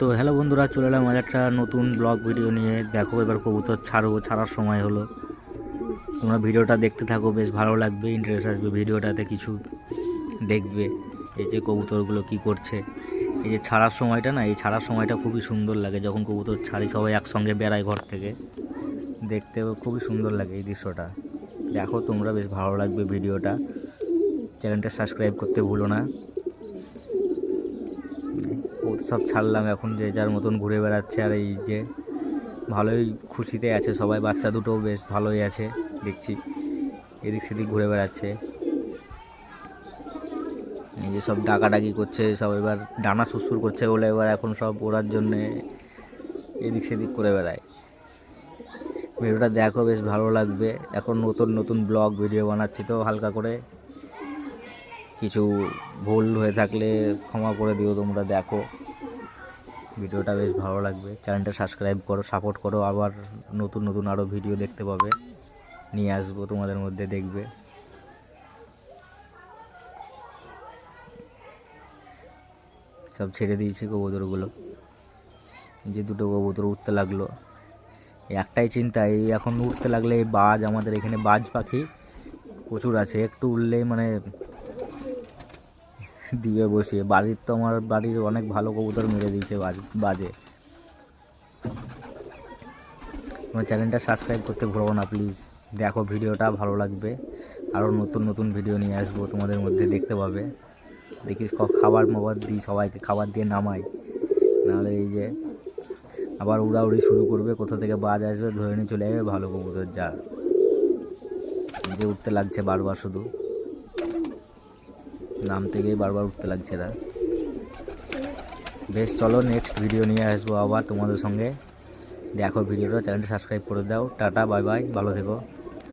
তো হ্যালো বন্ধুরা, চলে এলাম আজ একটা নতুন ব্লগ ভিডিও নিয়ে। দেখো এবার কবুতর ছাড়ার সময় হলো। তোমরা ভিডিওটা দেখতে থাকো, বেশ ভালো লাগবে, ইন্টারেস্ট আসবে ভিডিওটাতে, কিছু দেখবে। এই যে কবুতরগুলো কি করছে, এই যে ছাড়ার সময়টা না, এই ছাড়ার সময়টা খুবই সুন্দর লাগে। যখন কবুতর ছাড়ি সবাই একসঙ্গে বেড়ায় ঘর থেকে, দেখতে খুবই সুন্দর লাগে এই দৃশ্যটা। দেখো তোমরা, বেশ ভালো লাগবে ভিডিওটা। চ্যানেলটা সাবস্ক্রাইব করতে ভুলো না। সব ছাড়লাম, এখন যে যার মতন ঘুরে বেড়াচ্ছে। আর এই যে ভালোই খুশিতে আছে সবাই, বাচ্চা দুটোও বেশ ভালোই আছে দেখছি, এদিক সেদিক ঘুরে বেড়াচ্ছে। এই যে সব ডাকাডাকি করছে সব, এবার ডানা সুরসুর করছে বলে এবার এখন সব ওড়ার জন্যে এদিক সেদিক করে বেড়ায়। ভিডিওটা দেখো, বেশ ভালো লাগবে। এখন নতুন নতুন ব্লগ ভিডিও বানাচ্ছি, তো হালকা করে কিছু ভুল হয়ে থাকলে ক্ষমা করে দিও তোমরা। দেখো ভিডিওটা বেশ ভালো লাগবে, চ্যানেলটা সাবস্ক্রাইব করো, সাপোর্ট করো। আবার নতুন নতুন আরও ভিডিও দেখতে পাবে, নিয়ে আসবো তোমাদের মধ্যে, দেখবে। সব ছেড়ে দিয়েছি কবুতরগুলো, যে দুটো কবুতর উঠতে লাগলো। একটাই চিন্তা, এই এখন উঠতে লাগলে এই বাজ, আমাদের এখানে বাজ পাখি প্রচুর আছে, একটু উঠলেই মানে দিবে বসিয়ে। বাড়ির তো, আমার বাড়ির অনেক ভালো কবুতর মেরে দিয়েছে বাজে। আমার চ্যানেলটা সাবস্ক্রাইব করতে ভুলো না প্লিজ। দেখো ভিডিওটা ভালো লাগবে, আরও নতুন নতুন ভিডিও নিয়ে আসবো তোমাদের মধ্যে, দেখতে পাবে। দেখিস খাবার দিই, সবাইকে খাবার দিয়ে নামাই, নাহলে এই যে আবার উড়াউড়ি শুরু করবে, কোথা থেকে বাজ আসবে ধরে নিয়ে চলে যাবে ভালো কবুতর। যা যে উঠতে লাগছে বারবার, শুধু নাম থেকেই বারবার উঠতে লাগছে এরা। বেশ, চলো নেক্সট ভিডিও নিয়ে আসবো আবার তোমাদের সঙ্গে। দেখো ভিডিওটা, চ্যানেলটা সাবস্ক্রাইব করে দাও। টাটা, বাই বাই, ভালো থেকো।